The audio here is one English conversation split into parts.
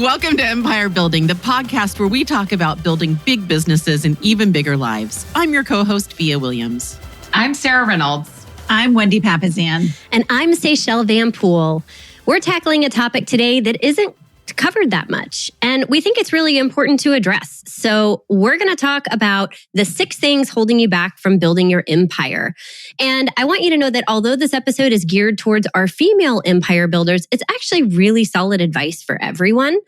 Welcome to Empire Building, the podcast where we talk about building big businesses and even bigger lives. I'm your co-host, Via Williams. I'm Sarah Reynolds. I'm Wendy Papazian. And I'm Seychelle Van Poole. We're tackling a topic today that isn't covered that much, and we think it's really important to address. So we're going to talk about the 6 things holding you back from building your empire. And I want you to know that although this episode is geared towards our female empire builders, it's actually really solid advice for everyone.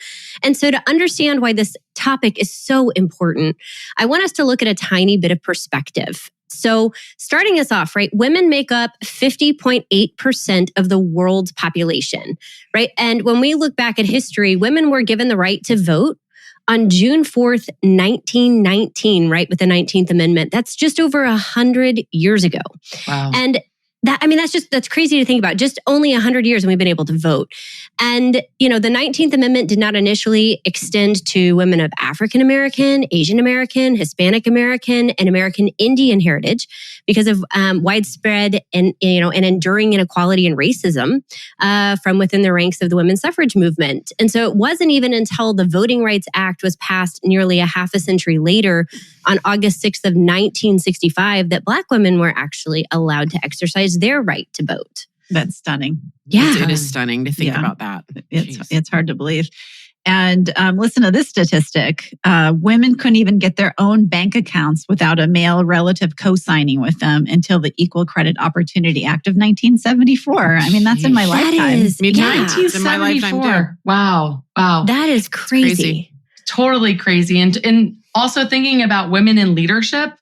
And so to understand why this topic is so important, I want us to look at a tiny bit of perspective. So starting us off, right, women make up 50.8% of the world's population, right? And when we look back at history, women were given the right to vote on June 4th, 1919, right, with the 19th Amendment. That's just over 100 years ago. Wow. And that's crazy to think about. Just only 100 years and we've been able to vote. And, the 19th Amendment did not initially extend to women of African American, Asian American, Hispanic American, and American Indian heritage because of widespread and enduring inequality and racism from within the ranks of the women's suffrage movement. And so it wasn't even until the Voting Rights Act was passed nearly a half a century later on August 6th of 1965 that Black women were actually allowed to exercise their right to vote. That's stunning. Yeah. It is stunning to think about that. It's hard to believe. And listen to this statistic. Women couldn't even get their own bank accounts without a male relative co-signing with them until the Equal Credit Opportunity Act of 1974. I mean, that's in my lifetime. Me too. Yeah. It's in my lifetime too. Wow. That is crazy. Totally crazy. And also thinking about women in leadership,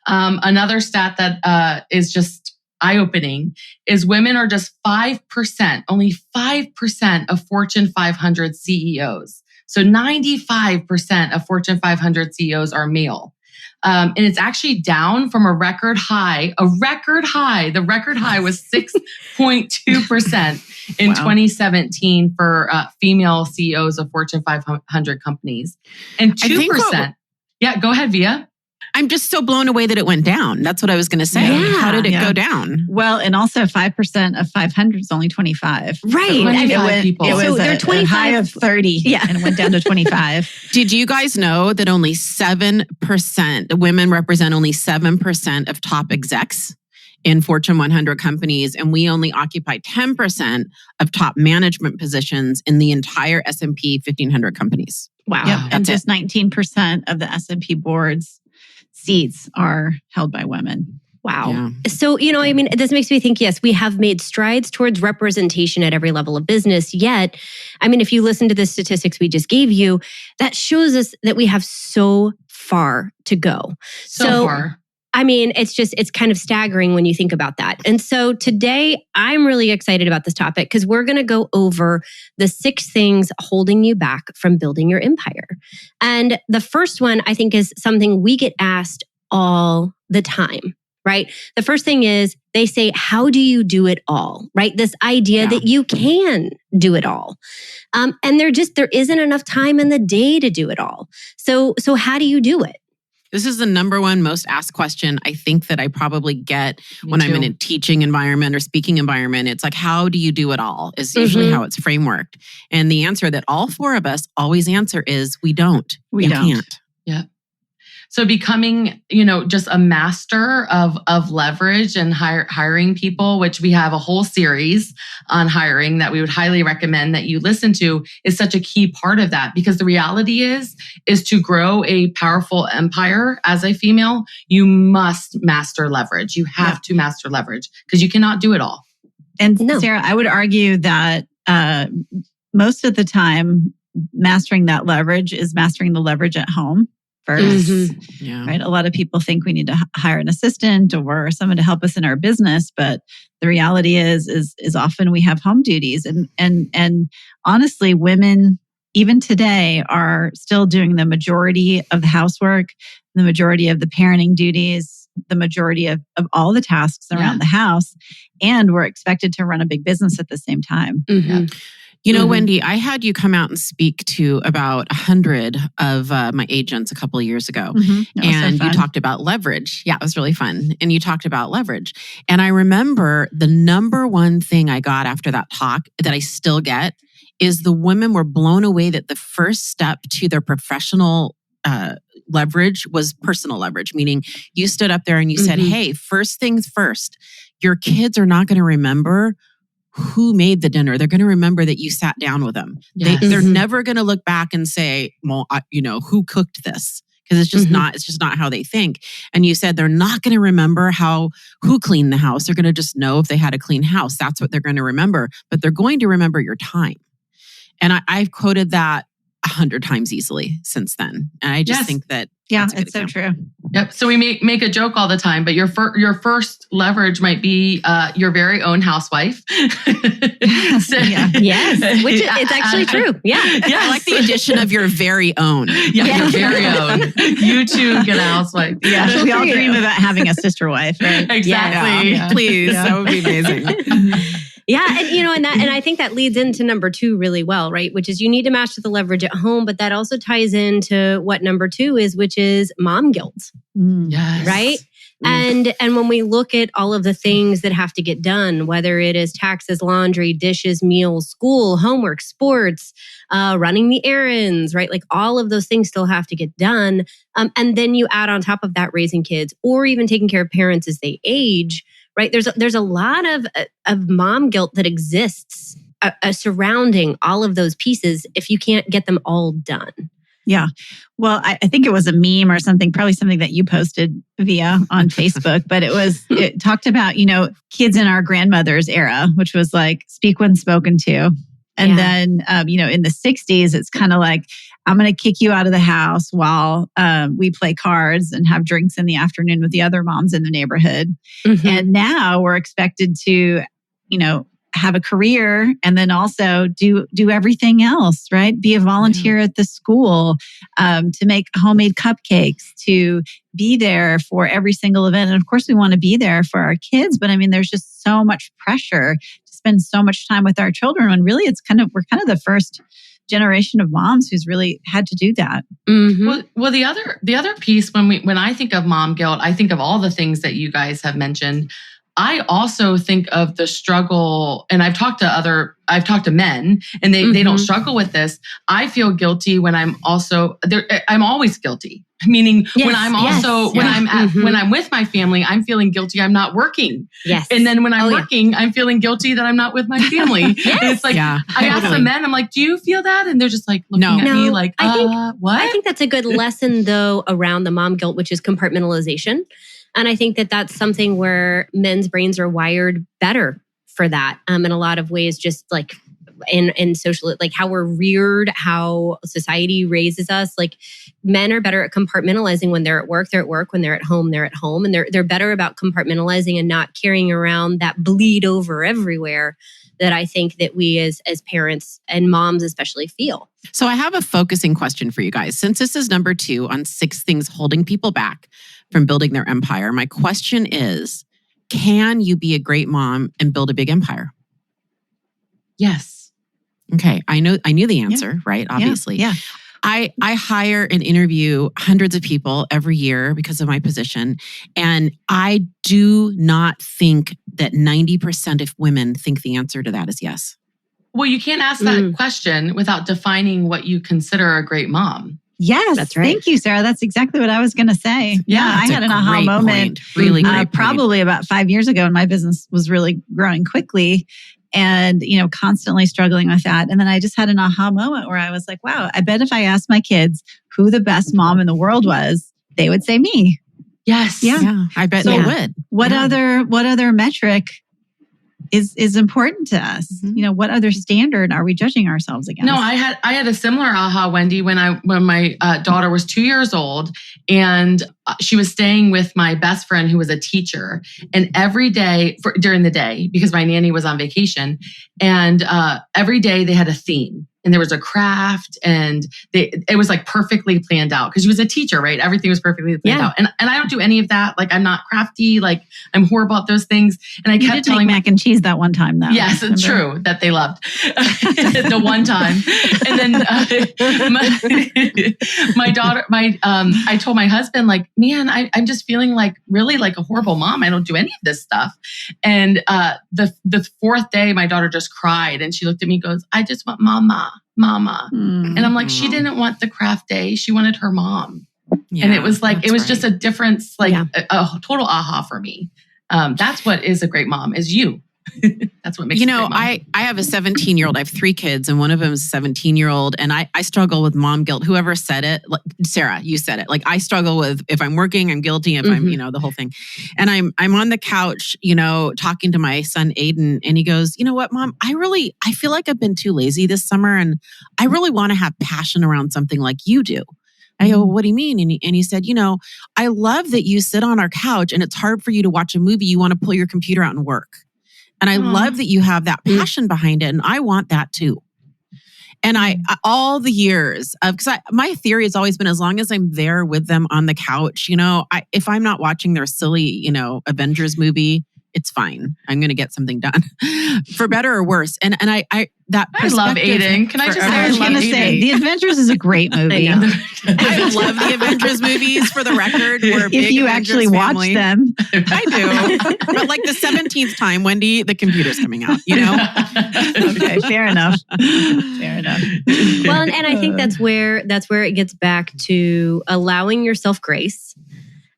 another stat that is just eye-opening is women are just 5%, only 5% of Fortune 500 CEOs. So 95% of Fortune 500 CEOs are male. And it's actually down from a record high. The record high was 6.2% in 2017 for female CEOs of Fortune 500 companies. And 2%. Yeah, go ahead, Via. I'm just so blown away that it went down. That's what I was going to say. Yeah. How did it go down? Well, and also 5% of 500 is only 25. Right. 25 people. It was So they're a 25 high of 30 and it went down to 25. Did you guys know that only 7%, women represent only 7% of top execs in Fortune 100 companies, and we only occupy 10% of top management positions in the entire S&P 1500 companies? Wow. Yep. And just 19% of the S&P board's seats are held by women. Wow. Yeah. So, this makes me think, yes, we have made strides towards representation at every level of business. Yet, if you listen to the statistics we just gave you, that shows us that we have so far to go. So far. It's kind of staggering when you think about that. And so today, I'm really excited about this topic because we're going to go over the 6 things holding you back from building your empire. And the first one, I think, is something we get asked all the time, right? The first thing is they say, how do you do it all, right? This idea that you can do it all. And there isn't enough time in the day to do it all. So how do you do it? This is the number one most asked question I think that I probably get when I'm in a teaching environment or speaking environment. It's like, how do you do it all? Is usually how it's frameworked. And the answer that all 4 of us always answer is we don't. We don't. Can't. Yeah. So becoming, just a master of leverage and hiring people, which we have a whole series on hiring that we would highly recommend that you listen to, is such a key part of that. Because the reality is to grow a powerful empire as a female, you must master leverage. You have to master leverage because you cannot do it all. And Sarah, I would argue that most of the time, mastering that leverage is mastering the leverage at home first, right? A lot of people think we need to hire an assistant or someone to help us in our business, but the reality is often we have home duties, and honestly, women even today are still doing the majority of the housework, the majority of the parenting duties, the majority of all the tasks around the house, and we're expected to run a big business at the same time. Wendy, I had you come out and speak to about 100 of my agents a couple of years ago. And you talked about leverage. Yeah, it was really fun. And you talked about leverage. And I remember the number one thing I got after that talk that I still get is the women were blown away that the first step to their professional leverage was personal leverage, meaning you stood up there and you said, hey, first things first, your kids are not going to remember who made the dinner. They're going to remember that you sat down with them. Yes. They're never going to look back and say, well, who cooked this? Because it's just not how they think. And you said they're not going to remember who cleaned the house. They're going to just know if they had a clean house. That's what they're going to remember. But they're going to remember your time. And I've quoted that 100 times easily since then. And I just think that it's so true. Yep. So we make a joke all the time, but your first leverage might be your very own housewife. Yes, which it's actually true. Yeah. I like the addition of your very own. Your very own. You too get a housewife. Yeah, we all dream about having a sister wife, right? Exactly. Yeah. Please, that would be amazing. Yeah, and I think that leads into number 2 really well, right? Which is you need to master the leverage at home, but that also ties into what number 2 is, which is mom guilt. Yes. Right? And when we look at all of the things that have to get done, whether it is taxes, laundry, dishes, meals, school, homework, sports, running the errands, right? Like all of those things still have to get done. And then you add on top of that raising kids or even taking care of parents as they age. Right. There's a lot of mom guilt that exists surrounding all of those pieces if you can't get them all done. Yeah. Well, I think it was a meme or something, probably something that you posted via on Facebook, but it talked about, kids in our grandmother's era, which was like speak when spoken to. And then, in the 60s, it's kind of like, I'm going to kick you out of the house while we play cards and have drinks in the afternoon with the other moms in the neighborhood. And now we're expected to, have a career and then also do everything else, right? Be a volunteer at the school, to make homemade cupcakes, to be there for every single event. And of course, we want to be there for our kids, but I mean, there's just so much pressure to spend so much time with our children when really we're kind of the first generation of moms who's really had to do that. Well, the other piece when I think of mom guilt, I think of all the things that you guys have mentioned. I also think of the struggle, and I've talked to men, and they don't struggle with this. I feel guilty when I'm also there. I'm always guilty. Meaning when I'm when I'm with my family, I'm feeling guilty. I'm not working. Yes. And then when I'm working, I'm feeling guilty that I'm not with my family. And it's like, I ask the men, I'm like, do you feel that? And they're just like looking at me like, what? I think that's a good lesson though around the mom guilt, which is compartmentalization. And I think that that's something where men's brains are wired better for that. In a lot of ways, just like in social, like how we're reared, how society raises us. Like men are better at compartmentalizing. When they're at work, they're at work. When they're at home, they're at home. And they're better about compartmentalizing and not carrying around that bleed over everywhere that I think that we as parents and moms especially feel. So I have a focusing question for you guys. Since this is number 2 on 6 things holding people back from building their empire, my question is, can you be a great mom and build a big empire? Yes. Okay. I knew the answer, right? Obviously. Yeah. I hire and interview hundreds of people every year because of my position. And I do not think that 90% of women think the answer to that is yes. Well, you can't ask that question without defining what you consider a great mom. Yes, that's right. Thank you, Sarah. That's exactly what I was going to say. Yeah, I had an aha moment really great probably about 5 years ago, and my business was really growing quickly and, constantly struggling with that. And then I just had an aha moment where I was like, wow, I bet if I asked my kids who the best mom in the world was, they would say me. Yes. Yeah. I bet they would. What other metric is important to us? What other standard are we judging ourselves against? No, I had a similar aha, Wendy, when my daughter was 2 years old, and she was staying with my best friend who was a teacher. And every day during the day, because my nanny was on vacation, and every day they had a theme. and there was a craft, and it was like perfectly planned out because she was a teacher, right? Everything was perfectly planned out. And I don't do any of that. Like, I'm not crafty. Like, I'm horrible at those things. And I kept telling mac and cheese that one time, though. Yes, it's true that they loved the one time. And then my daughter, I told my husband, like, man, I'm just feeling like really like a horrible mom. I don't do any of this stuff. And the fourth day, my daughter just cried, and she looked at me and goes, I just want mama. And I'm like, she didn't want the craft day. She wanted her mom. Yeah, and it was like, it was just a difference, like a total aha for me. That's what is a great mom, is you. That's what makes a great mom. I have a 17-year-old. I have 3 kids, and one of them is a 17-year-old. And I struggle with mom guilt. Whoever said it, like, Sarah, you said it. Like, I struggle with, if I'm working, I'm guilty. If I'm, the whole thing. And I'm on the couch, talking to my son, Aiden, and he goes, you know what, Mom, I feel like I've been too lazy this summer, and I really want to have passion around something like you do. I go, what do you mean? And he said, I love that you sit on our couch and it's hard for you to watch a movie. You want to pull your computer out and work. And I love that you have that passion behind it. And I want that too. And all the years of, because my theory has always been, as long as I'm there with them on the couch, if I'm not watching their silly, Avengers movie, it's fine. I'm going to get something done, for better or worse. And I love Aiden. Can I just say, I was going to say, The Avengers is a great movie. I love the Avengers movies, for the record. We're a big if you Avengers actually family. watch them. I do. But like the 17th time, Wendy, the computer's coming out, Okay, fair enough. Fair enough. Well, and I think that's where it gets back to allowing yourself grace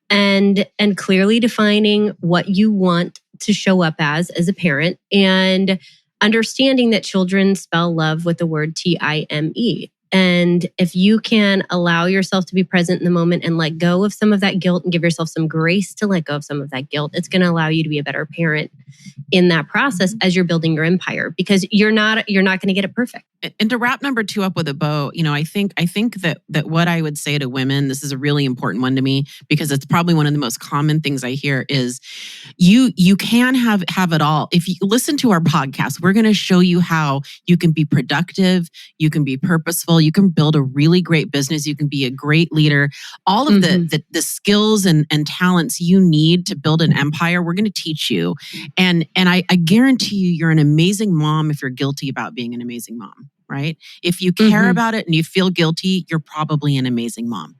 and clearly defining what you want to show up as a parent, and understanding that children spell love with the word time. And if you can allow yourself to be present in the moment and let go of some of that guilt and give yourself some grace to let go of some of that guilt, it's going to allow you to be a better parent in that process as you're building your empire, because you're not going to get it perfect. And to wrap number 2 up with a bow, I think that what I would say to women, this is a really important one to me, because it's probably one of the most common things I hear, is you can have it all. If you listen to our podcast, we're going to show you how you can be productive, you can be purposeful, you can build a really great business, you can be a great leader. All of the skills and talents you need to build an empire, we're going to teach you. And I guarantee you're an amazing mom if you're guilty about being an amazing mom, right? If you care about it and you feel guilty, you're probably an amazing mom,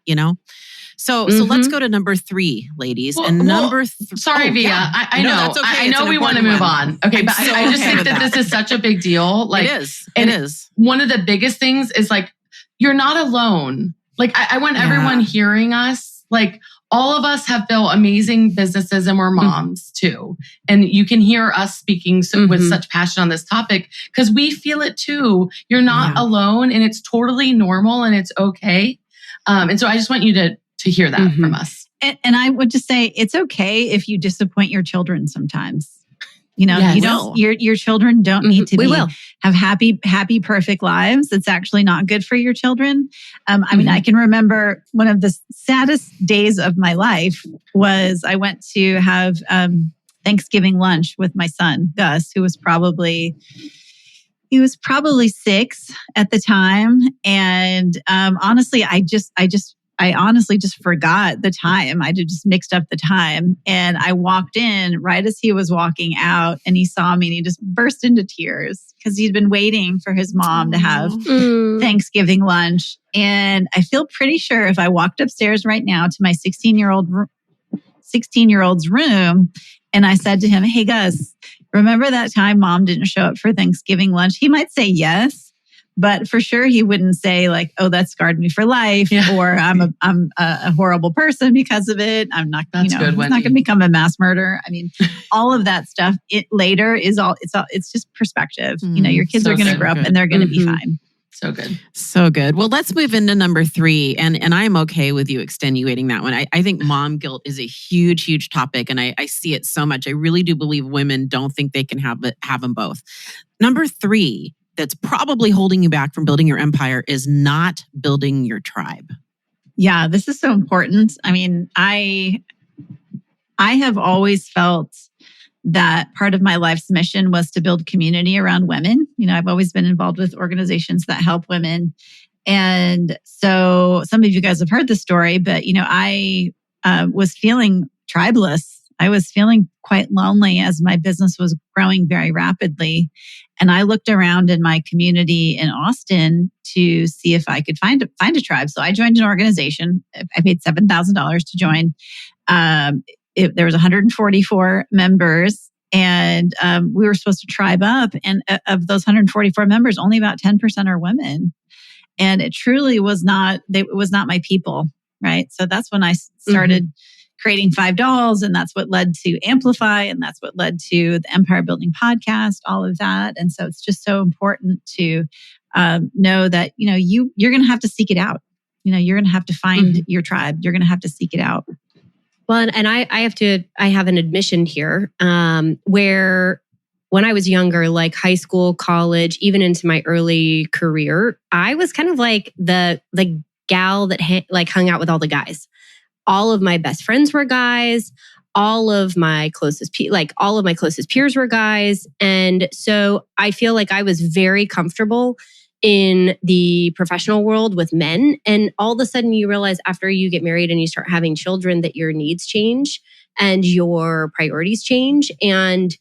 So let's go to number 3, ladies. Sorry, Via. I know. That's okay. I know we want to move on. Okay, but I just think that this is such a big deal. Like, it is. One of the biggest things is, like, you're not alone. Like, I want everyone hearing us. Like, all of us have built amazing businesses, and we're moms too. And you can hear us speaking with such passion on this topic because we feel it too. You're not alone, and it's totally normal, and it's okay. And so I just want you to hear that from us. And I would just say, it's okay if you disappoint your children sometimes. Your children don't need to have happy, perfect lives. It's actually not good for your children. I mean, I can remember one of the saddest days of my life was I went to have Thanksgiving lunch with my son, Gus, who was probably 6 at the time. And honestly, I honestly just forgot the time. I just mixed up the time. And I walked in right as he was walking out, and he saw me and he just burst into tears because he'd been waiting for his mom to have Thanksgiving lunch. And I feel pretty sure if I walked upstairs right now to my 16-year-old's room and I said to him, hey, Gus, remember that time mom didn't show up for Thanksgiving lunch? He might say yes. But for sure, he wouldn't say like, "Oh, that scarred me for life," or "I'm a horrible person because of it." I'm not, he's not going to become a mass murderer. I mean, all of that stuff. Later is all. It's just perspective. Your kids are going to grow up and they're going to be fine. So good. So good. Well, let's move into number 3. And I'm okay with you extenuating that one. I think mom guilt is a huge, huge topic. And I see it so much. I really do believe women don't think they can have them both. Number 3. That's probably holding you back from building your empire is not building your tribe. Yeah, this is so important. I mean, I have always felt that part of my life's mission was to build community around women. I've always been involved with organizations that help women. And so some of you guys have heard the story, but, I was feeling tribeless. I was feeling quite lonely as my business was growing very rapidly. And I looked around in my community in Austin to see if I could find a tribe. So I joined an organization. I paid $7,000 to join. There was 144 members, and we were supposed to tribe up. And of those 144 members, only about 10% are women. And it truly was not. It was not my people, right? So that's when I started creating 5 dolls, and that's what led to Amplify, and that's what led to the Empire Building podcast, all of that. And so it's just so important to know that you're going to have to seek it out. You're going to have to find your tribe. You're going to have to seek it out. Well, and I have an admission here where when I was younger, like high school, college, even into my early career, I was kind of like the gal that hung out with all the guys. All of my best friends were guys. All of my closest peers were guys. And so I feel like I was very comfortable in the professional world with men. And all of a sudden you realize after you get married and you start having children that your needs change and your priorities change. And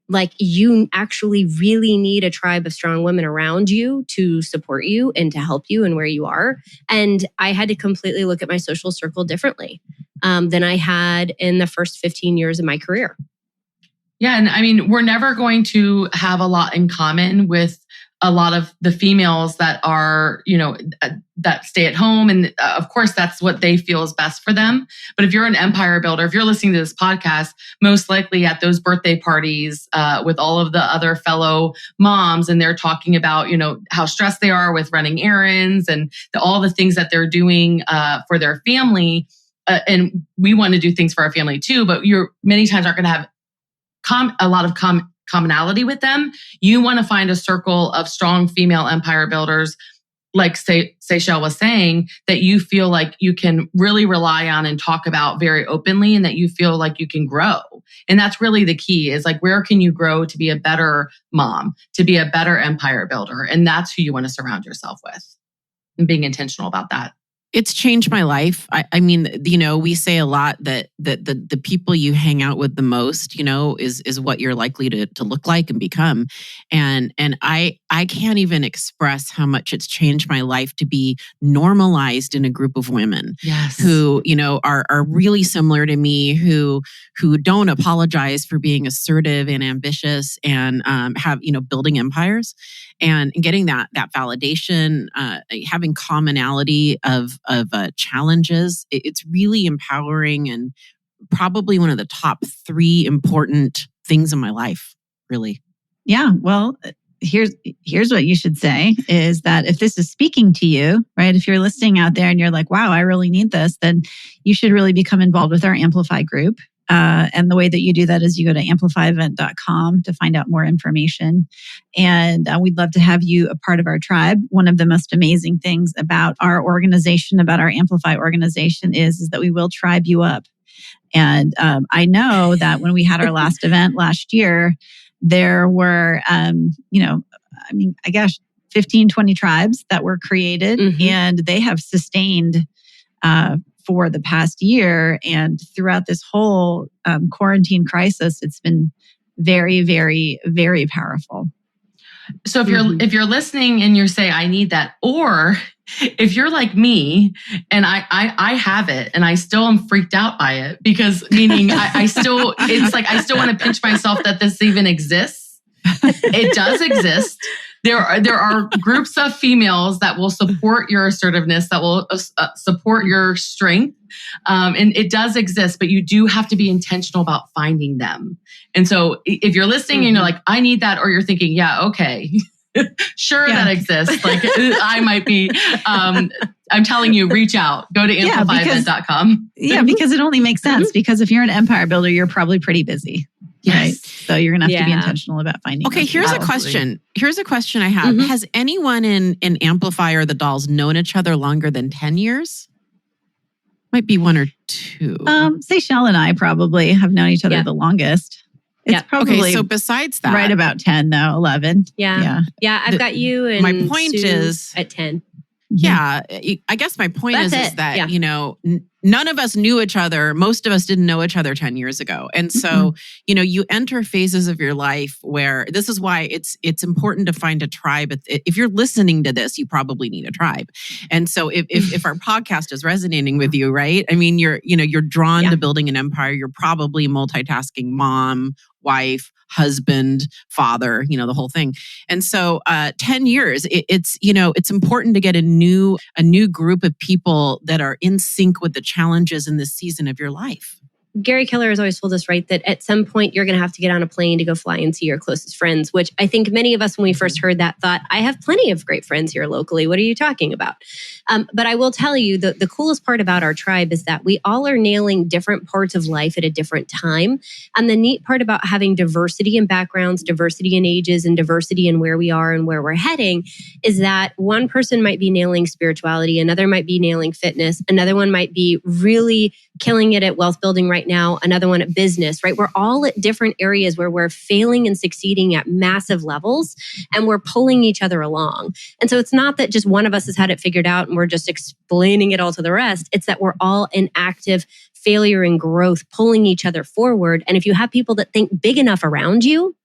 like you actually really need a tribe of strong women around you to support you and to help you and where you are. And I had to completely look at my social circle differently than I had in the first 15 years of my career. Yeah. And I mean, we're never going to have a lot in common with a lot of the females that are, that stay at home. And of course, that's what they feel is best for them. But if you're an empire builder, if you're listening to this podcast, most likely at those birthday parties with all of the other fellow moms, and they're talking about, how stressed they are with running errands and all the things that they're doing for their family. And we want to do things for our family too, but you're many times aren't going to have a lot of commonality with them. You want to find a circle of strong female empire builders, like Seychelle was saying, that you feel like you can really rely on and talk about very openly, and that you feel like you can grow. And that's really the key, is like, where can you grow to be a better mom, to be a better empire builder? And that's who you want to surround yourself with, and being intentional about that. It's changed my life. I mean, we say a lot that the people you hang out with the most, is what you're likely to look like and become. And I can't even express how much it's changed my life to be normalized in a group of women who, are really similar to me, who don't apologize for being assertive and ambitious and have, building empires and getting that validation, having commonality of challenges. It's really empowering and probably one of the top 3 important things in my life, really. Yeah. Well, here's what you should say is that if this is speaking to you, right? If you're listening out there and you're like, wow, I really need this, then you should really become involved with our Amplify group. And the way that you do that is you go to amplifyevent.com to find out more information. And we'd love to have you a part of our tribe. One of the most amazing things about our organization, about our Amplify organization is that we will tribe you up. And I know that when we had our last event last year, there were, I guess 15, 20 tribes that were created, and they have sustained for the past year. And throughout this whole quarantine crisis, it's been very, very, very powerful. So if you're listening and you say, I need that, or if you're like me and I have it and I still am freaked out by it, because meaning I still want to pinch myself that this even exists. It does exist. There are groups of females that will support your assertiveness, that will support your strength. And it does exist, but you do have to be intentional about finding them. And so if you're listening and you're like, I need that, or you're thinking, yeah, okay, sure, that exists. Like I might be, I'm telling you, reach out, go to amplifyevent.com. Yeah, because it only makes sense, because if you're an empire builder, you're probably pretty busy. Yes. Right? So you're going to have to be intentional about finding. Okay, here's a question. Here's a question I have. Has anyone in Amplify or the Dolls known each other longer than 10 years? Might be 1 or 2. Seychelle and I probably have known each other the longest. It's probably okay. So besides that, right about 10 though, 11. Yeah. I've got you and my point Sue is at 10. Yeah, I guess my point is that, none of us knew each other. Most of us didn't know each other 10 years ago. And so, you enter phases of your life where this is why it's important to find a tribe. If you're listening to this, you probably need a tribe. And so if our podcast is resonating with you, right? I mean, you're drawn to building an empire. You're probably multitasking mom, wife, husband, father, the whole thing. And so 10 years, it's important to get a new group of people that are in sync with the challenges in this season of your life. Gary Keller has always told us, right, that at some point you're going to have to get on a plane to go fly and see your closest friends, which I think many of us, when we first heard that, thought, I have plenty of great friends here locally. What are you talking about? But I will tell you, the coolest part about our tribe is that we all are nailing different parts of life at a different time. And the neat part about having diversity in backgrounds, diversity in ages, and diversity in where we are and where we're heading is that one person might be nailing spirituality, another might be nailing fitness, another one might be really killing it at wealth building right now, another one at business, right? We're all at different areas where we're failing and succeeding at massive levels, and we're pulling each other along. And so it's not that just one of us has had it figured out and we're just explaining it all to the rest. It's that we're all in active failure and growth, pulling each other forward. And if you have people that think big enough around you,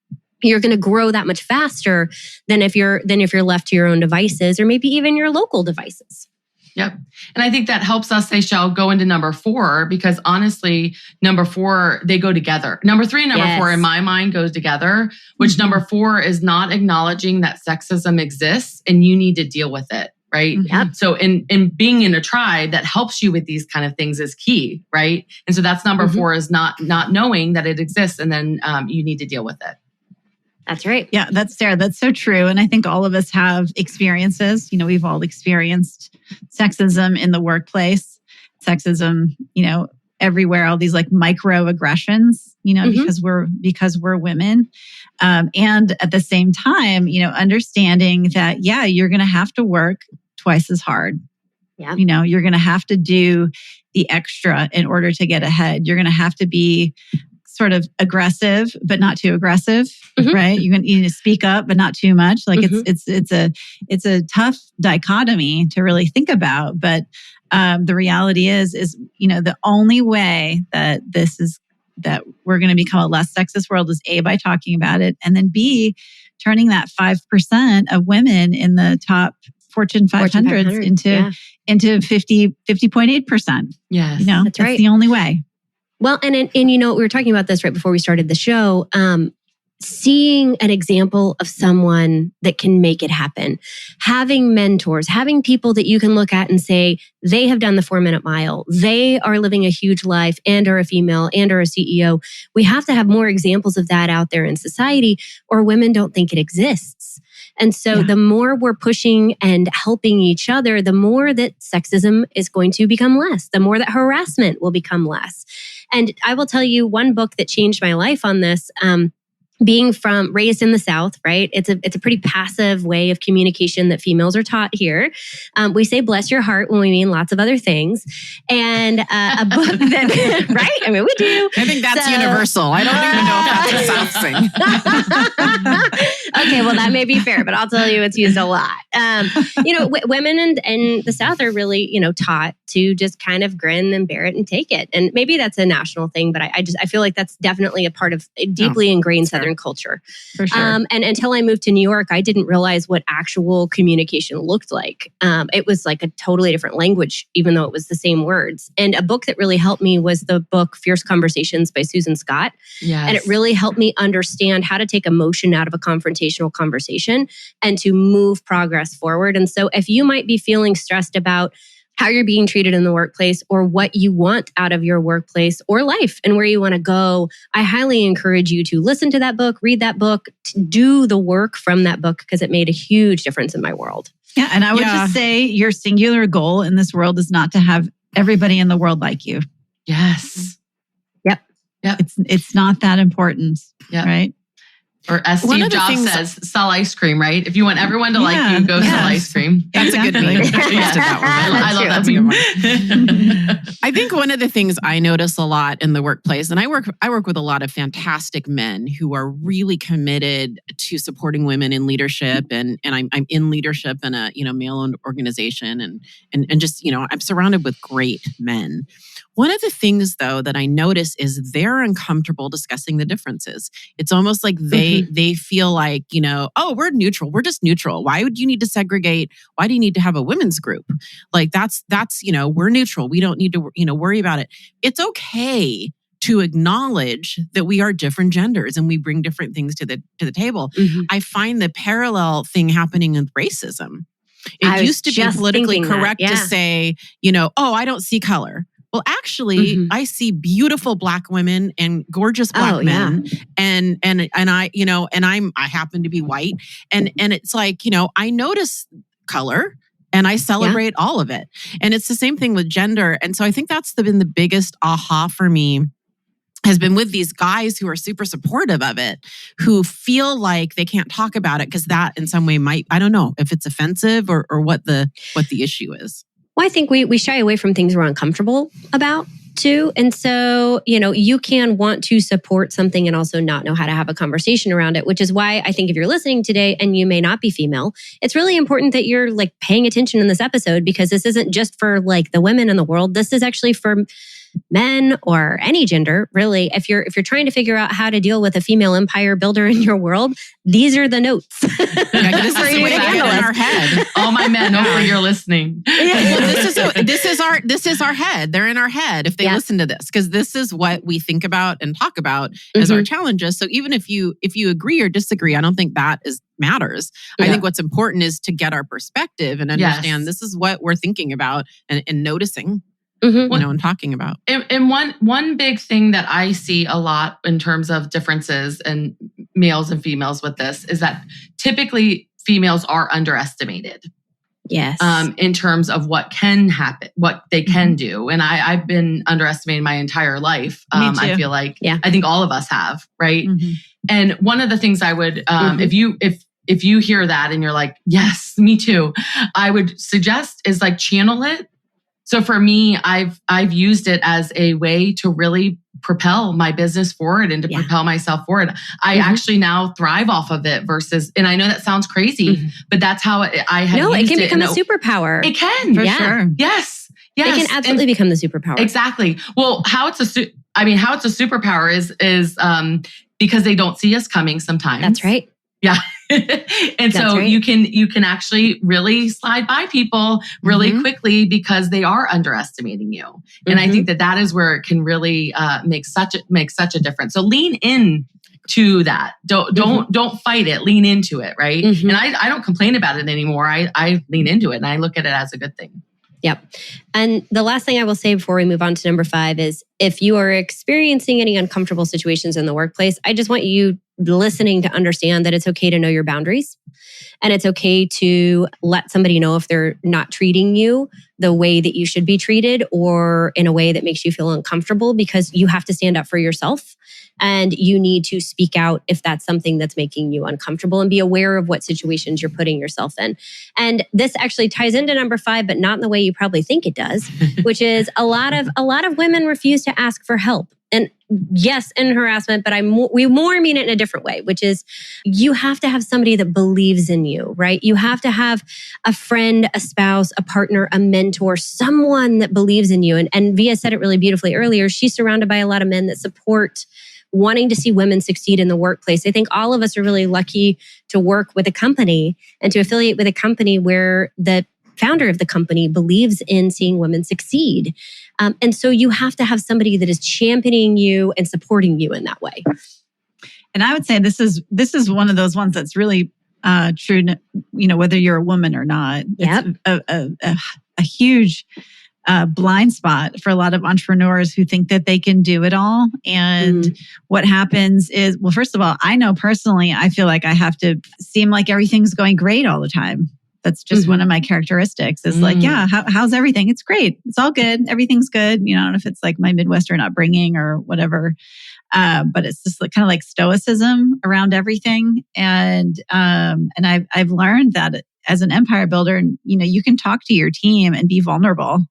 you're going to grow that much faster than if you're left to your own devices, or maybe even your local devices. Yep. And I think that helps us, Seychelle, go into number 4, because honestly, number 4, they go together. Number 3 and number 4 in my mind goes together, which number 4 is not acknowledging that sexism exists and you need to deal with it. Right. Yep. So in being in a tribe that helps you with these kind of things is key. Right. And so that's number 4 is not knowing that it exists, and then you need to deal with it. That's right. Yeah, that's Sarah. That's so true. And I think all of us have experiences. We've all experienced sexism in the workplace, sexism, everywhere, all these like microaggressions, because we're women. And at the same time, understanding that, you're going to have to work twice as hard. Yeah. You're going to have to do the extra in order to get ahead. You're going to have to be sort of aggressive, but not too aggressive, right? You need to speak up, but not too much. Like it's a tough dichotomy to really think about. But the reality is the only way that that we're going to become a less sexist world is A, by talking about it, and then B, turning that 5% of women in the top Fortune 500s into 50.8%. Yes, that's right. The only way. Well, and we were talking about this right before we started the show. Seeing an example of someone that can make it happen, having mentors, having people that you can look at and say, they have done the 4-minute mile. They are living a huge life and are a female and are a CEO. We have to have more examples of that out there in society, or women don't think it exists. And so the more we're pushing and helping each other, the more that sexism is going to become less, the more that harassment will become less. And I will tell you one book that changed my life on this, being raised in the South, right? It's a pretty passive way of communication that females are taught here. We say "bless your heart" when we mean lots of other things. And a book that, right? I mean, we do. I think that's universal. I don't even know if that's a South thing. Okay, well, that may be fair, but I'll tell you, it's used a lot. Women in the South are really, taught to just kind of grin and bear it and take it. And maybe that's a national thing, but I feel like that's definitely a part of a deeply ingrained Southern culture. For sure. And until I moved to New York, I didn't realize what actual communication looked like. It was like a totally different language, even though it was the same words. And a book that really helped me was the book Fierce Conversations by Susan Scott. Yes. And it really helped me understand how to take emotion out of a confrontational conversation and to move progress forward. And so if you might be feeling stressed about how you're being treated in the workplace, or what you want out of your workplace or life and where you want to go, I highly encourage you to listen to that book, read that book, to do the work from that book, because it made a huge difference in my world. Yeah. And I would just say your singular goal in this world is not to have everybody in the world like you. Yes. Yep. It's not that important. Yep. Right. Or as Steve Jobs says, sell ice cream, right? If you want everyone to like you, go sell ice cream. That's a good meme. I love that meme. I think one of the things I notice a lot in the workplace, and I work with a lot of fantastic men who are really committed to supporting women in leadership, and I'm in leadership in a male-owned organization, and just I'm surrounded with great men. One of the things, though, that I notice is they're uncomfortable discussing the differences. It's almost like they feel like, oh, we're neutral. We're just neutral. Why would you need to segregate? Why do you need to have a women's group? Like that's we're neutral. We don't need to, worry about it. It's okay to acknowledge that we are different genders and we bring different things to the table. I find the parallel thing happening with racism. It used to be politically correct to say, oh, I don't see color. Well, actually, I see beautiful Black women and gorgeous Black men, and I I happen to be white, and it's like I notice color and I celebrate all of it, and it's the same thing with gender, and so I think that's been the biggest aha for me. Has been with these guys who are super supportive of it, who feel like they can't talk about it because that in some way might, I don't know if it's offensive or what the issue is. Well, I think we shy away from things we're uncomfortable about too. And so, you can want to support something and also not know how to have a conversation around it, which is why I think if you're listening today and you may not be female, it's really important that you're like paying attention in this episode, because this isn't just for like the women in the world. This is actually for men or any gender, really. If you're trying to figure out how to deal with a female empire builder in your world, these are the notes. This is for you to handle in our head. All my men, hopefully you're listening. This is our head. They're in our head if they listen to this, because this is what we think about and talk about as our challenges. So even if you agree or disagree, I don't think that matters. I think what's important is to get our perspective and understand this is what we're thinking about and noticing. And talking about. And one big thing that I see a lot in terms of differences in males and females with this is that typically females are underestimated. Yes. In terms of what can happen, what they can do. And I've been underestimated my entire life. I feel like, I think all of us have, right? And one of the things I would, if you hear that and you're like, yes, me too, I would suggest is like channel it. So for me, I've used it as a way to really propel my business forward and to propel myself forward. I actually now thrive off of it versus, and I know that sounds crazy, but that's how I have used it. No, it can become a superpower. It can. For sure. Yes. It can absolutely become the superpower. Exactly. Well, how it's a superpower is because they don't see us coming sometimes. That's right. Yeah. And so you can actually really slide by people really quickly because they are underestimating you. And I think that is where it can really make such a difference. So lean in to that. Don't fight it. Lean into it, right? And I don't complain about it anymore. I lean into it and I look at it as a good thing. Yep. And the last thing I will say before we move on to number 5 is if you are experiencing any uncomfortable situations in the workplace, I just want you listening to understand that it's okay to know your boundaries. And it's okay to let somebody know if they're not treating you the way that you should be treated or in a way that makes you feel uncomfortable, because you have to stand up for yourself and you need to speak out if that's something that's making you uncomfortable, and be aware of what situations you're putting yourself in. And this actually ties into number 5, but not in the way you probably think it does, which is a lot of women refuse to ask for help. And yes, in harassment, but we more mean it in a different way, which is you have to have somebody that believes in you, right? You have to have a friend, a spouse, a partner, a mentor, someone that believes in you. And Via said it really beautifully earlier. She's surrounded by a lot of men that support wanting to see women succeed in the workplace. I think all of us are really lucky to work with a company and to affiliate with a company where the founder of the company believes in seeing women succeed. And so you have to have somebody that is championing you and supporting you in that way. And I would say this is one of those ones that's really true, whether you're a woman or not. Yep. It's a huge blind spot for a lot of entrepreneurs who think that they can do it all. And what happens is, well, first of all, I know personally, I feel like I have to seem like everything's going great all the time. That's just one of my characteristics is like, how's everything? It's great. It's all good. Everything's good. I don't know if it's like my Midwestern upbringing or whatever. But it's just kind of like stoicism around everything. And I've learned that as an empire builder, you can talk to your team and be vulnerable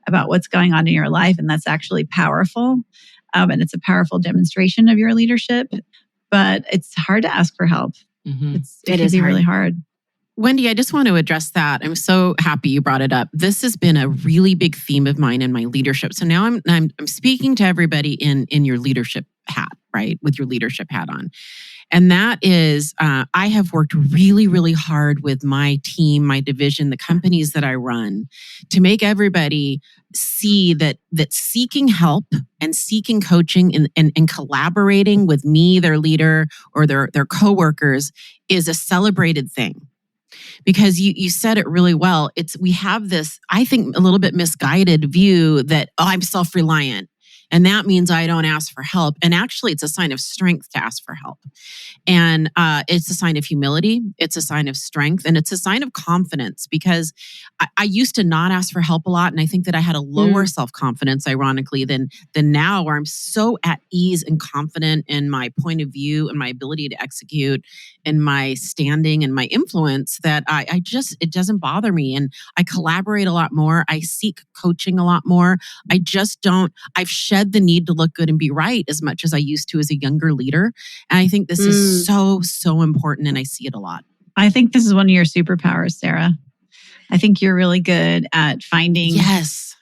about what's going on in your life. And that's actually powerful. And it's a powerful demonstration of your leadership, but it's hard to ask for help. Mm-hmm. It can be really hard. Wendy, I just want to address that. I'm so happy you brought it up. This has been a really big theme of mine in my leadership. So now I'm speaking to everybody in your leadership hat, right? With your leadership hat on. And that is, I have worked really, really hard with my team, my division, the companies that I run to make everybody see that seeking help and seeking coaching and collaborating with me, their leader, or their coworkers is a celebrated thing. Because you said it really well. We have this, I think, a little bit misguided view that, I'm self-reliant. And that means I don't ask for help. And actually, it's a sign of strength to ask for help. And it's a sign of humility. It's a sign of strength. And it's a sign of confidence, because I used to not ask for help a lot. And I think that I had a lower self-confidence, ironically, than now, where I'm so at ease and confident in my point of view and my ability to execute and my standing and my influence that it doesn't bother me. And I collaborate a lot more. I seek coaching a lot more. I've shed the need to look good and be right as much as I used to as a younger leader. And I think this is so important, and I see it a lot. I think this is one of your superpowers, Sarah. I think you're really good at finding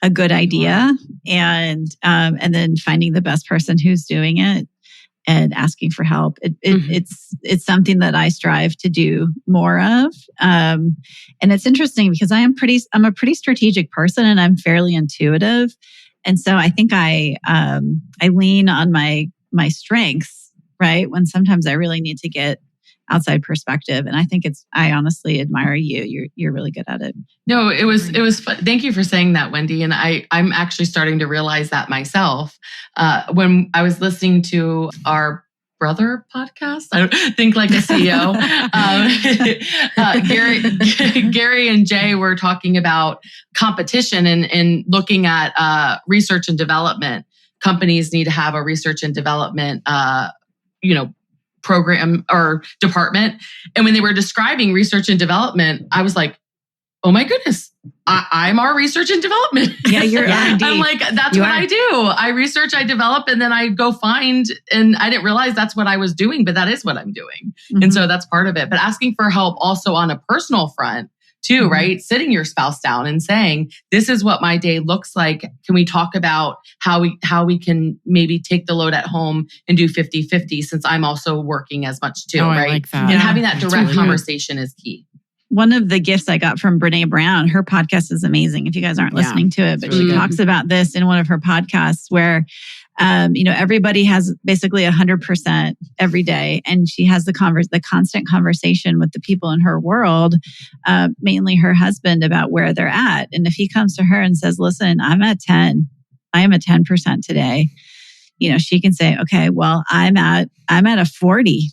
a good idea and then finding the best person who's doing it and asking for help. It's something that I strive to do more of. And it's interesting because I'm a pretty strategic person, and I'm fairly intuitive. And so I think I lean on my strengths, right? When sometimes I really need to get outside perspective. And I think I honestly admire you. You're really good at it. No, it was fun. Thank you for saying that, Wendy. And I'm actually starting to realize that myself. When I was listening to our brother podcast, I don't think like a CEO. Gary and Jay were talking about competition and looking at research and development. Companies need to have a research and development, program or department. And when they were describing research and development, I was like, oh my goodness, I'm our research and development. Yeah, you're R&D. I'm like, that's what I do. I research, I develop, and then I go find, and I didn't realize that's what I was doing, but that is what I'm doing. Mm-hmm. And so that's part of it. But asking for help also on a personal front too, right? Sitting your spouse down and saying, this is what my day looks like. Can we talk about how we can maybe take the load at home and do 50-50 since I'm also working as much too, right? I like that. And having that direct conversation is key. One of the gifts I got from Brene Brown, her podcast is amazing if you guys aren't listening to it, but she talks about this in one of her podcasts where, everybody has basically 100% every day. And she has the constant conversation with the people in her world, mainly her husband, about where they're at. And if he comes to her and says, listen, I'm at 10, I am at 10% today. She can say, okay, well, I'm at a 40.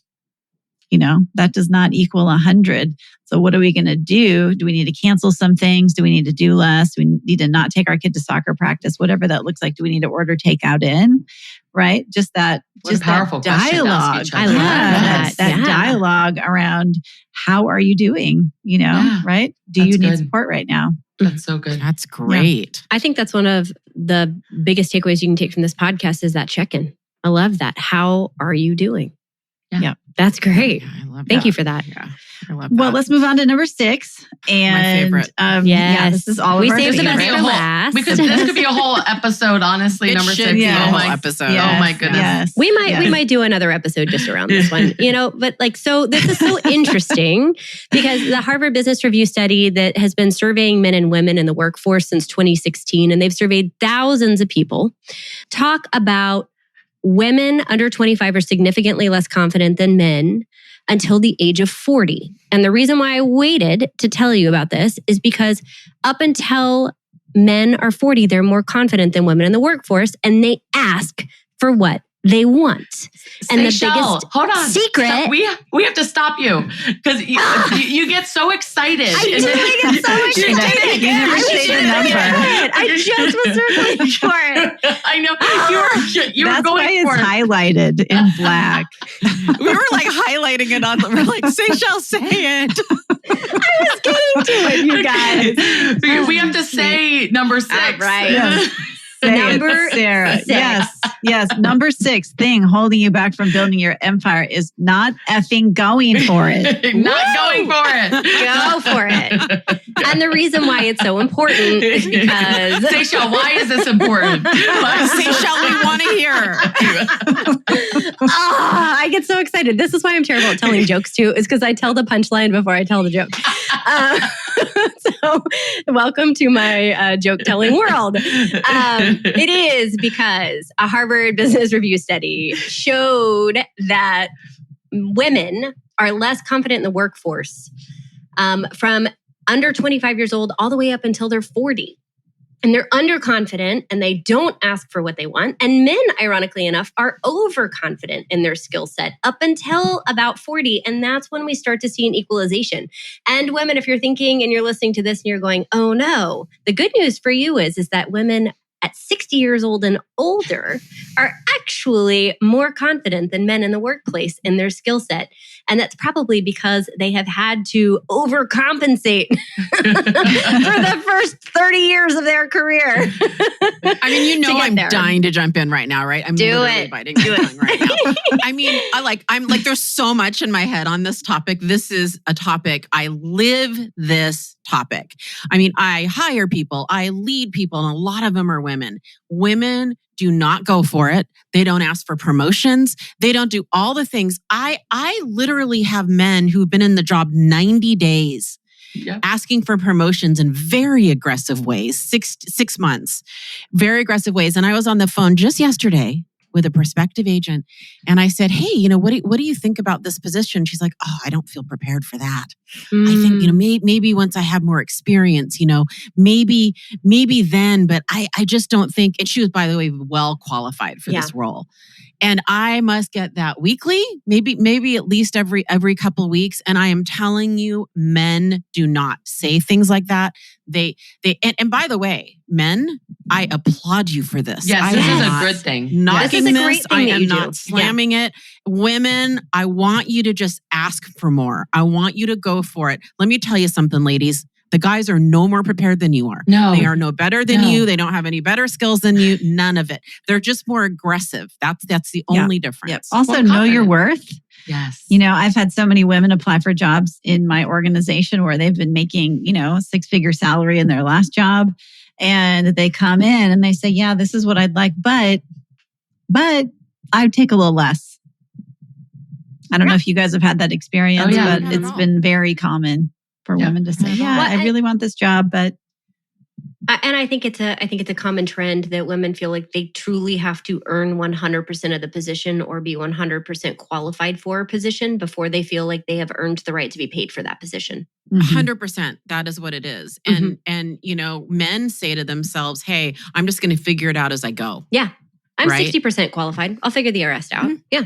That does not equal 100. So what are we going to do? Do we need to cancel some things? Do we need to do less? Do we need to not take our kid to soccer practice? Whatever that looks like. Do we need to order takeout in? Right? Just that powerful dialogue. I love that dialogue around how are you doing? Right? Do you need support right now? That's so good. That's great. Yeah. I think that's one of the biggest takeaways you can take from this podcast is that check-in. I love that. How are you doing? Yeah. That's great. Yeah, I love Thank you for that. Yeah, I love that. Well, let's move on to number 6. And my favorite. This is all of our saved the best favorites. for last. This could be a whole episode, honestly. Number 6. Yeah, Oh my episode. Yes, oh my goodness. Yes, We might do another episode just around this one, but so this is so interesting because the Harvard Business Review study that has been surveying men and women in the workforce since 2016, and they've surveyed thousands of people, talk about women under 25 are significantly less confident than men until the age of 40. And the reason why I waited to tell you about this is because up until men are 40, they're more confident than women in the workforce. And they ask for what? they want. And the biggest hold on. secret. Stop. We have to stop you because you get so excited. I do get so excited. You never say the number. I just was circling for it. I know. You were going for it. That's why it's highlighted in black. We were like highlighting it on. We're like, Seychelle, say it. I was getting to it, you guys. We have to say number 6. Right. Yes. Number Sarah. 6. Yes. Number 6 thing holding you back from building your empire is not effing going for it. Not going for it. Go for it. And the reason why it's so important is because... Seychelle, why is this important? Seychelle, we want to hear. I get so excited. This is why I'm terrible at telling jokes too, is because I tell the punchline before I tell the joke. So welcome to my joke telling world. It is because a Harvard Business Review study showed that women are less confident in the workforce from under 25 years old all the way up until they're 40. And they're underconfident and they don't ask for what they want. And men, ironically enough, are overconfident in their skill set up until about 40. And that's when we start to see an equalization. And women, if you're thinking and you're listening to this and you're going, oh no, the good news for you is that women at 60 years old and older are actually more confident than men in the workplace in their skill set. And that's probably because they have had to overcompensate for the first 30 years of their career. I mean, I'm dying to jump in right now, right? I'm literally biting my tongue right now. I mean, I'm like, there's so much in my head on this topic. This is a topic. I live this topic. I mean, I hire people, I lead people, and a lot of them are women. Women do not go for it. They don't ask for promotions. They don't do all the things. I literally have men who've been in the job 90 days asking for promotions in very aggressive ways, 6 months, very aggressive ways. And I was on the phone just yesterday with a prospective agent. And I said, hey, what do you think about this position? She's like, oh, I don't feel prepared for that. I think, maybe once I have more experience, maybe then, but I just don't think, and she was, by the way, well qualified for this role. And I must get that weekly, maybe at least every couple of weeks. And I am telling you, men do not say things like that. And by the way, men, I applaud you for this. Yes, this is a good thing. Knocking this is a great thing I am not slamming it. Women, I want you to just ask for more. I want you to go for it. Let me tell you something, ladies. The guys are no more prepared than you are. No. They are no better than you. They don't have any better skills than you. None of it. They're just more aggressive. That's the only difference. Yep. Also, know your worth. Yes. I've had so many women apply for jobs in my organization where they've been making, 6-figure salary in their last job. And they come in and they say, yeah, this is what I'd like, but I'd take a little less. I don't know if you guys have had that experience, but it's been very common for women to say, I really want this job, but. And I think it's a common trend that women feel like they truly have to earn 100% of the position or be 100% qualified for a position before they feel like they have earned the right to be paid for that position. 100%. That is what it is. And men say to themselves, hey, I'm just going to figure it out as I go. Yeah. I'm 60% qualified. I'll figure the rest out. Yeah.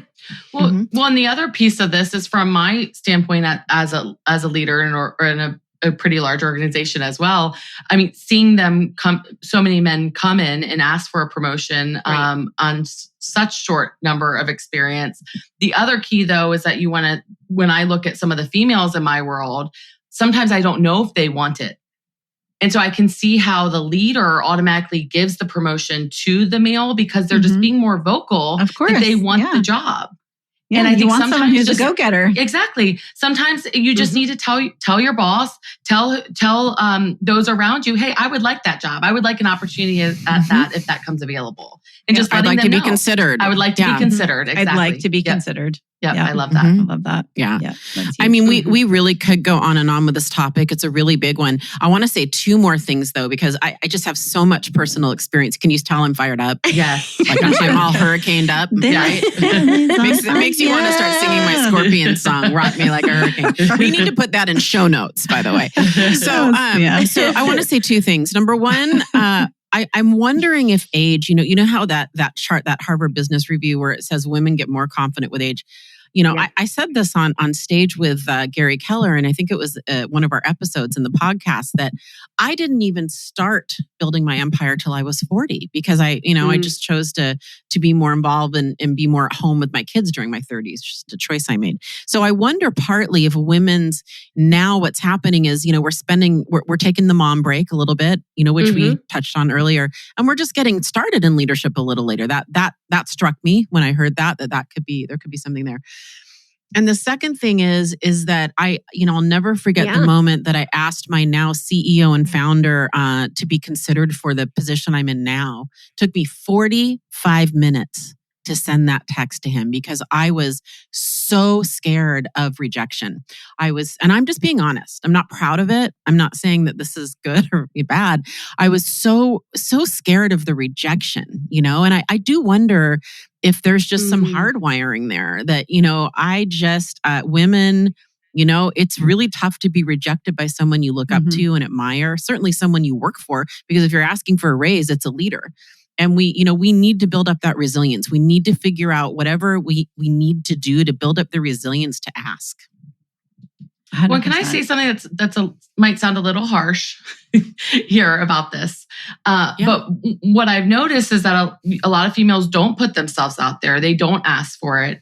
Well, and the other piece of this is from my standpoint as a leader or in a pretty large organization as well. I mean, seeing them so many men come in and ask for a promotion on such short number of experience. The other key though is that when I look at some of the females in my world, sometimes I don't know if they want it. And so I can see how the leader automatically gives the promotion to the male because they're just being more vocal. Of course. That they want the job. Yeah, and I think want someone who's a go-getter. Exactly. Sometimes you just need to tell your boss, tell those around you, hey, I would like that job. I would like an opportunity at that if that comes available. And just I'd like to be know. considered. I would like to be considered. Exactly. I'd like to be considered. Yeah, I love that. I love that. Yeah. I mean, we really could go on and on with this topic. It's a really big one. I want to say 2 more things though, because I just have so much personal experience. Can you tell I'm fired up? Yes. Like I'm all hurricaned up. Right? makes you want to start singing my Scorpion song, Rock Me Like a Hurricane. We need to put that in show notes, by the way. So I want to say 2 things. Number 1, I'm wondering if age, you know how that chart, that Harvard Business Review where it says women get more confident with age. I said this on stage with Gary Keller, and I think it was one of our episodes in the podcast, that I didn't even start building my empire till I was 40 because I just chose to be more involved and be more at home with my kids during my 30s, just a choice I made. So I wonder partly if women's now what's happening is, we're taking the mom break a little bit, which we touched on earlier, and we're just getting started in leadership a little later. That struck me when I heard there could be something there. And the second thing is that I'll never forget the moment that I asked my now CEO and founder to be considered for the position I'm in now. It took me 45 minutes to send that text to him because I was so scared of rejection. And I'm just being honest. I'm not proud of it. I'm not saying that this is good or bad. I was so scared of the rejection, and I do wonder if there's just some hardwiring there that, women, it's really tough to be rejected by someone you look up to and admire, certainly someone you work for, because if you're asking for a raise, it's a leader. And we need to build up that resilience. We need to figure out whatever we need to do to build up the resilience to ask. 100%. Well, can I say something that's might sound a little harsh here about this? But what I've noticed is that a lot of females don't put themselves out there. They don't ask for it.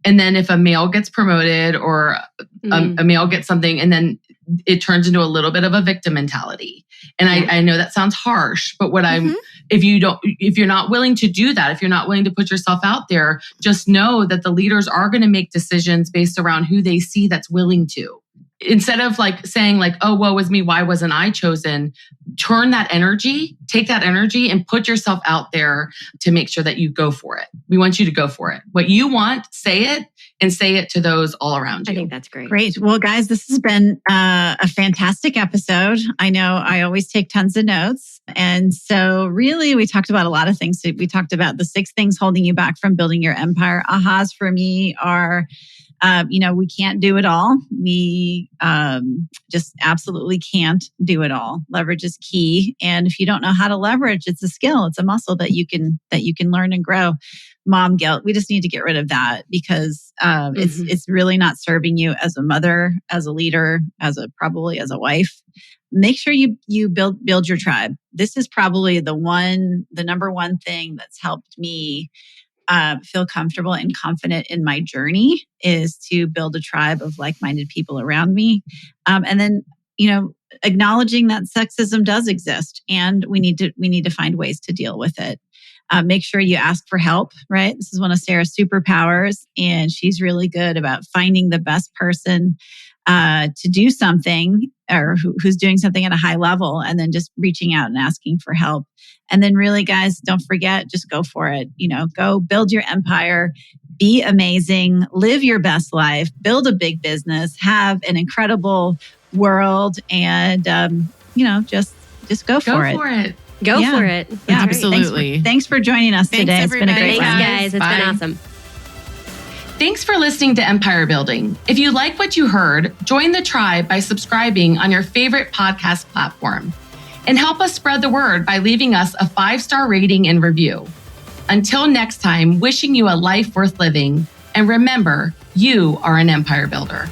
And then if a male gets promoted or a male gets something, and then it turns into a little bit of a victim mentality. And I know that sounds harsh, but if you're not willing to do that, if you're not willing to put yourself out there, just know that the leaders are going to make decisions based around who they see that's willing to. Instead of saying oh, woe is me, why wasn't I chosen? Take that energy and put yourself out there to make sure that you go for it. We want you to go for it. What you want, say it, and say it to those all around you. I think that's great. Great. Well, guys, this has been a fantastic episode. I know I always take tons of notes. And so really, we talked about a lot of things. We talked about the 6 things holding you back from building your empire. Ahas for me are, we can't do it all. We just absolutely can't do it all. Leverage is key. And if you don't know how to leverage, it's a skill. It's a muscle that you can learn and grow. Mom guilt. We just need to get rid of that because it's really not serving you as a mother, as a leader, probably as a wife. Make sure you build your tribe. This is probably the number one thing that's helped me feel comfortable and confident in my journey is to build a tribe of like-minded people around me. And then, acknowledging that sexism does exist and we need to find ways to deal with it. Make sure you ask for help, right? This is one of Sarah's superpowers, and she's really good about finding the best person to do something or who's doing something at a high level and then just reaching out and asking for help. And then really, guys, don't forget, just go for it. Go build your empire, be amazing, live your best life, build a big business, have an incredible world, and, just go for it. Go for it. Yeah, absolutely. Thanks for joining us today. It's been a great Thanks, guys. It's been awesome. Thanks for listening to Empire Building. If you like what you heard, join the tribe by subscribing on your favorite podcast platform. And help us spread the word by leaving us a 5-star rating and review. Until next time, wishing you a life worth living. And remember, you are an empire builder.